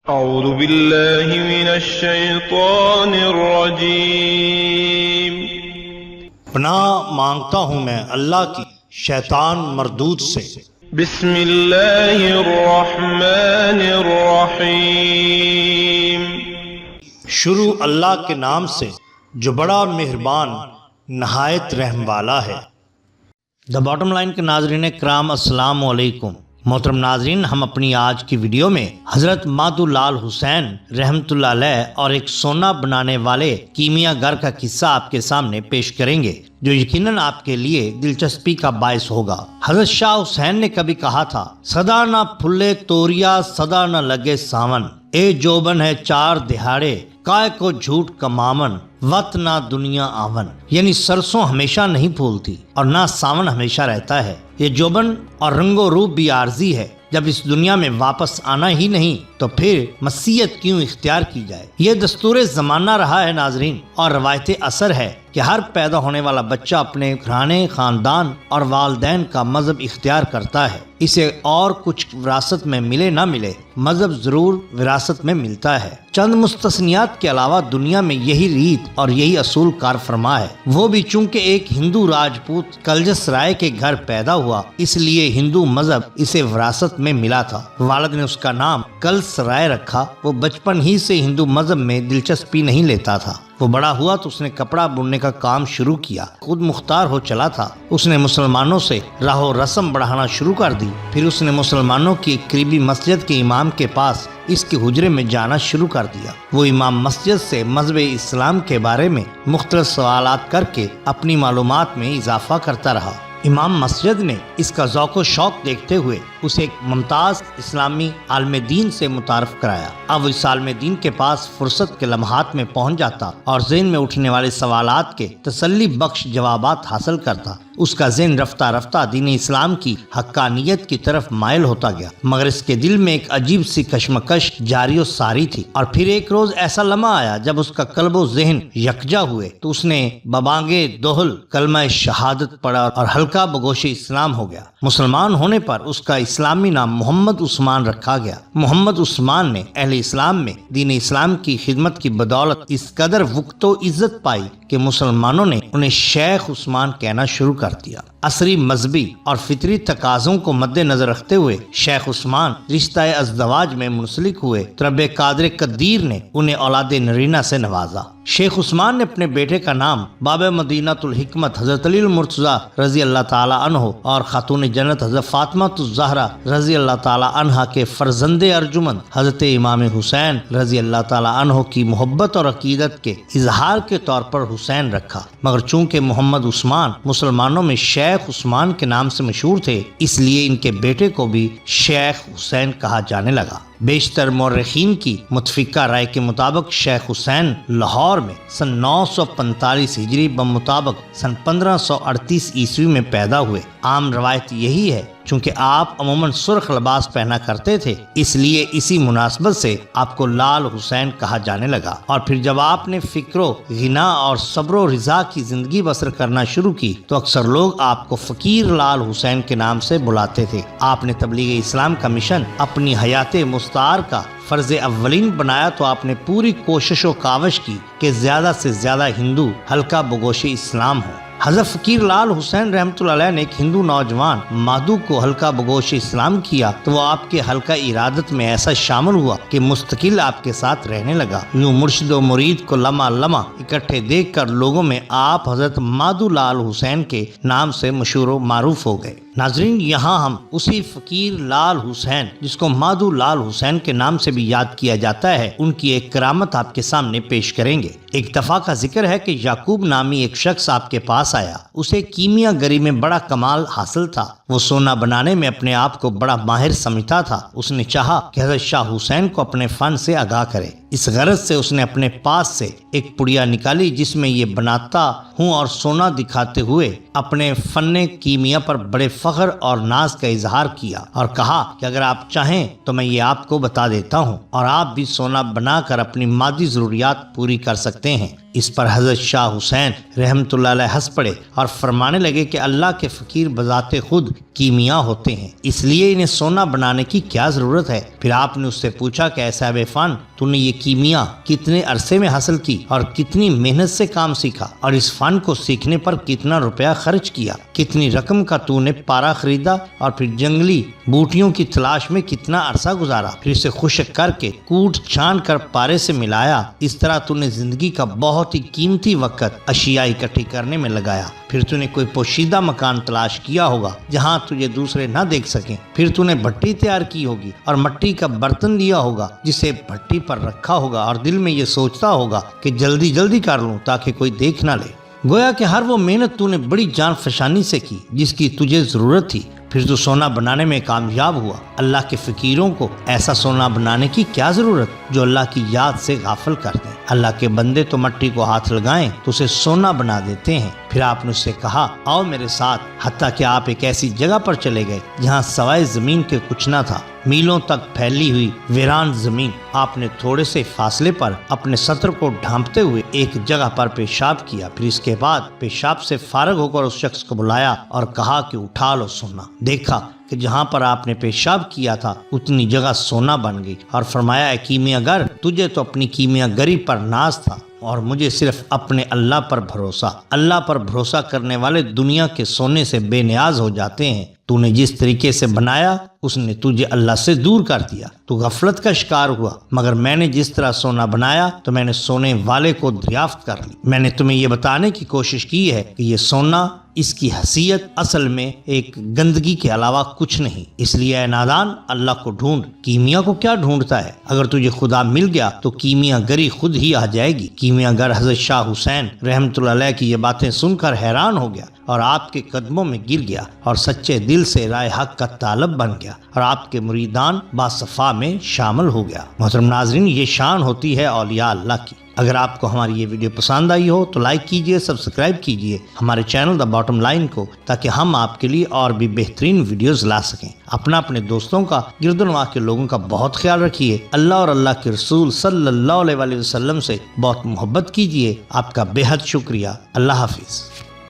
اعوذ باللہ من الشیطان الرجیم۔ پناہ مانگتا ہوں میں اللہ کی شیطان مردود سے۔ بسم اللہ الرحمن الرحیم۔ شروع اللہ کے نام سے جو بڑا مہربان نہایت رحم والا ہے۔ دا باٹم لائن کے ناظرین کرام السلام علیکم۔ محترم ناظرین، ہم اپنی آج کی ویڈیو میں حضرت مادو لال حسین رحمۃ اللہ علیہ اور ایک سونا بنانے والے کیمیا گر کا قصہ آپ کے سامنے پیش کریں گے جو یقیناً آپ کے لیے دلچسپی کا باعث ہوگا۔ حضرت شاہ حسین نے کبھی کہا تھا، صدا نہ پھلے توریا صدا نہ لگے ساون، اے جوبن ہے چار دہاڑے کائے کو جھوٹ کمامن وط نہ دنیا آون، یعنی سرسوں ہمیشہ نہیں پھولتی اور نہ ساون ہمیشہ رہتا ہے، یہ جوبن اور رنگ و روپ بھی عارضی ہے، جب اس دنیا میں واپس آنا ہی نہیں تو پھر مسیحیت کیوں اختیار کی جائے۔ یہ دستور زمانہ رہا ہے ناظرین، اور روایت اثر ہے کہ ہر پیدا ہونے والا بچہ اپنے گھرانے، خاندان اور والدین کا مذہب اختیار کرتا ہے، اسے اور کچھ وراثت میں ملے نہ ملے، مذہب ضرور وراثت میں ملتا ہے۔ چند مستثنیات کے علاوہ دنیا میں یہی ریت اور یہی اصول کار فرما ہے، وہ بھی چونکہ ایک ہندو راجپوت کلجس رائے کے گھر پیدا ہوا اس لیے ہندو مذہب اسے وراثت میں ملا تھا۔ والد نے اس کا نام کلس رائے رکھا۔ وہ بچپن ہی سے ہندو مذہب میں دلچسپی نہیں لیتا تھا۔ وہ بڑا ہوا تو اس نے کپڑا بننے کا کام شروع کیا، خود مختار ہو چلا تھا۔ اس نے مسلمانوں سے راہ و رسم بڑھانا شروع کر دی، پھر اس نے مسلمانوں کی ایک قریبی مسجد کے امام کے پاس اس کے حجرے میں جانا شروع کر دیا۔ وہ امام مسجد سے مذہب اسلام کے بارے میں مختلف سوالات کر کے اپنی معلومات میں اضافہ کرتا رہا۔ امام مسجد نے اس کا ذوق و شوق دیکھتے ہوئے اسے ایک ممتاز اسلامی عالم دین سے متعارف کرایا۔ اب اس عالم دین کے پاس فرصت کے لمحات میں پہنچ جاتا اور ذہن میں اٹھنے والے سوالات کے تسلی بخش جوابات حاصل کرتا۔ اس کا ذہن رفتہ رفتہ دین اسلام کی حقانیت کی طرف مائل ہوتا گیا، مگر اس کے دل میں ایک عجیب سی کشمکش جاری و ساری تھی۔ اور پھر ایک روز ایسا لمحہ آیا جب اس کا قلب و ذہن یکجا ہوئے تو اس نے ببانگے دوہل کلمہ شہادت پڑھا اور ہلکا بگوش اسلام ہو گیا۔ مسلمان ہونے پر اس کا اسلامی نام محمد عثمان رکھا گیا۔ محمد عثمان نے اہل اسلام میں دین اسلام کی خدمت کی بدولت اس قدر وقت و عزت پائی کہ مسلمانوں نے انہیں شیخ عثمان کہنا شروع کر دیا۔ عصری مذہبی اور فطری تقاضوں کو مد نظر رکھتے ہوئے شیخ عثمان رشتہ ازدواج میں منسلک ہوئے تو رب قادر قدیر نے انہیں اولاد نرینہ سے نوازا۔ شیخ عثمان نے اپنے بیٹے کا نام باب مدینۃ الحکمت حضرت علی المرتضی رضی اللہ تعالی عنہ اور خاتون جنت حضرت فاطمہ الزہرا رضی اللہ تعالی عنہا کے فرزند ارجمند حضرت امام حسین رضی اللہ تعالی عنہ کی محبت اور عقیدت کے اظہار کے طور پر حسین رکھا، مگر چونکہ محمد عثمان مسلمانوں میں شیخ عثمان کے نام سے مشہور تھے اس لیے ان کے بیٹے کو بھی شیخ حسین کہا جانے لگا۔ بیشتر مورخین کی متفقہ رائے کے مطابق شیخ حسین لاہور میں سن 945 ہجری بمطابق سن 1538 عیسوی میں پیدا ہوئے۔ عام روایت یہی ہے چونکہ آپ عموماً سرخ لباس پہنا کرتے تھے اس لیے اسی مناسبت سے آپ کو لال حسین کہا جانے لگا، اور پھر جب آپ نے فکر و غنا اور صبر و رضا کی زندگی بسر کرنا شروع کی تو اکثر لوگ آپ کو فقیر لال حسین کے نام سے بلاتے تھے۔ آپ نے تبلیغ اسلام کا مشن اپنی حیات مستعار کا فرض اولین بنایا تو آپ نے پوری کوشش و کاوش کی کہ زیادہ سے زیادہ ہندو حلقہ بگوش اسلام ہو۔ حضرت فقیر لال حسین رحمۃ اللہ علیہ نے ایک ہندو نوجوان مادو کو حلقہ بگوش اسلام کیا تو وہ آپ کے حلقہ ارادت میں ایسا شامل ہوا کہ مستقل آپ کے ساتھ رہنے لگا۔ یوں مرشد و مرید کو لمحہ لمحہ اکٹھے دیکھ کر لوگوں میں آپ حضرت مادو لال حسین کے نام سے مشہور و معروف ہو گئے۔ ناظرین، یہاں ہم اسی فقیر لال حسین جس کو مادو لال حسین کے نام سے بھی یاد کیا جاتا ہے ان کی ایک کرامت آپ کے سامنے پیش کریں گے۔ ایک دفعہ کا ذکر ہے کہ یعقوب نامی ایک شخص آپ کے پاس آیا، اسے کیمیا گری میں بڑا کمال حاصل تھا، وہ سونا بنانے میں اپنے آپ کو بڑا ماہر سمجھتا تھا۔ اس نے چاہا کہ حضرت شاہ حسین کو اپنے فن سے آگاہ کرے، اس غرض سے اس نے اپنے پاس سے ایک پڑیا نکالی جس میں یہ بناتا ہوں اور سونا دکھاتے ہوئے اپنے فن کیمیا پر بڑے فخر اور ناز کا اظہار کیا اور کہا کہ اگر آپ چاہیں تو میں یہ آپ کو بتا دیتا ہوں اور آپ بھی سونا بنا کر اپنی مادی ضروریات پوری کر سکتے ہیں۔ اس پر حضرت شاہ حسین رحمۃ اللہ علیہ ہنس پڑے اور فرمانے لگے کہ اللہ کے فقیر بذات خود کیمیا ہوتے ہیں، اس لیے انہیں سونا بنانے کی کیا ضرورت ہے؟ پھر آپ نے اس سے پوچھا کہ اے صاحب فن، تو نے یہ کیمیا کتنے عرصے میں حاصل کی اور کتنی محنت سے کام سیکھا، اور اس فن کو سیکھنے پر کتنا روپیہ خرچ کیا، کتنی رقم کا تو نے پارا خریدا، اور پھر جنگلی بوٹیوں کی تلاش میں کتنا عرصہ گزارا، پھر اسے خشک کر کے کوٹ چھان کر پارے سے ملایا۔ اس طرح تو نے زندگی کا بہت ہی قیمتی وقت اشیاء اکٹھی کرنے میں لگایا۔ پھر تو نے کوئی پوشیدہ مکان تلاش کیا ہوگا جہاں تجھے دوسرے نہ دیکھ سکیں، پھر تو نے بھٹی تیار کی ہوگی اور مٹی کا برتن لیا ہوگا جسے بھٹی پر رکھا ہوگا، اور دل میں یہ سوچتا ہوگا کہ جلدی جلدی کر لوں تاکہ کوئی دیکھ نہ لے۔ گویا کہ ہر وہ محنت تو نے بڑی جان فشانی سے کی جس کی تجھے ضرورت تھی، پھر تو سونا بنانے میں کامیاب ہوا۔ اللہ کے فقیروں کو ایسا سونا بنانے کی کیا ضرورت جو اللہ کی یاد سے غافل کر دیں۔ اللہ کے بندے تو مٹی کو ہاتھ لگائیں تو اسے سونا بنا دیتے ہیں۔ پھر آپ نے اس سے کہا آؤ میرے ساتھ، حتیٰ کہ آپ ایک ایسی جگہ پر چلے گئے جہاں سوائے زمین کے کچھ نہ تھا، میلوں تک پھیلی ہوئی ویران زمین۔ آپ نے تھوڑے سے فاصلے پر اپنے سطر کو ڈھانپتے ہوئے ایک جگہ پر پیشاب کیا، پھر اس کے بعد پیشاب سے فارغ ہو کر اس شخص کو بلایا اور کہا کہ اٹھا لو سونا۔ دیکھا کہ جہاں پر آپ نے پیشاب کیا تھا اتنی جگہ سونا بن گئی، اور فرمایا اے کیمیا گر، تجھے تو اپنی کیمیا گری پر ناز تھا اور مجھے صرف اپنے اللہ پر بھروسہ۔ اللہ پر بھروسہ کرنے والے دنیا کے سونے سے بے نیاز ہو جاتے ہیں۔ تو نے جس طریقے سے بنایا اس نے تجھے اللہ سے دور کر دیا، تو غفلت کا شکار ہوا، مگر میں نے جس طرح سونا بنایا تو میں نے سونے والے کو دریافت کر لی۔ میں نے تمہیں یہ بتانے کی کوشش کی ہے کہ یہ سونا، اس کی حیثیت اصل میں ایک گندگی کے علاوہ کچھ نہیں، اس لیے اے نادان اللہ کو ڈھونڈ، کیمیا کو کیا ڈھونڈتا ہے؟ اگر تجھے خدا مل گیا تو کیمیا گری خود ہی آ جائے گی۔ کیمیا گر حضرت شاہ حسین رحمۃ اللہ علیہ کی یہ باتیں سن کر حیران ہو گیا اور آپ کے قدموں میں گر گیا اور سچے دل سے رائے حق کا طالب بن گیا اور آپ کے مریدان باصفا میں شامل ہو گیا۔ محترم ناظرین، یہ شان ہوتی ہے اولیاء اللہ کی۔ اگر آپ کو ہماری یہ ویڈیو پسند آئی ہو تو لائک کیجئے، سبسکرائب کیجئے ہمارے چینل دا باٹم لائن کو، تاکہ ہم آپ کے لیے اور بھی بہترین ویڈیوز لا سکیں۔ اپنے دوستوں کا، گرد و نواح کے لوگوں کا بہت خیال رکھیے۔ اللہ اور اللہ کے رسول صلی اللہ علیہ وسلم سے بہت محبت کیجئے۔ آپ کا بے حد شکریہ۔ اللہ حافظ۔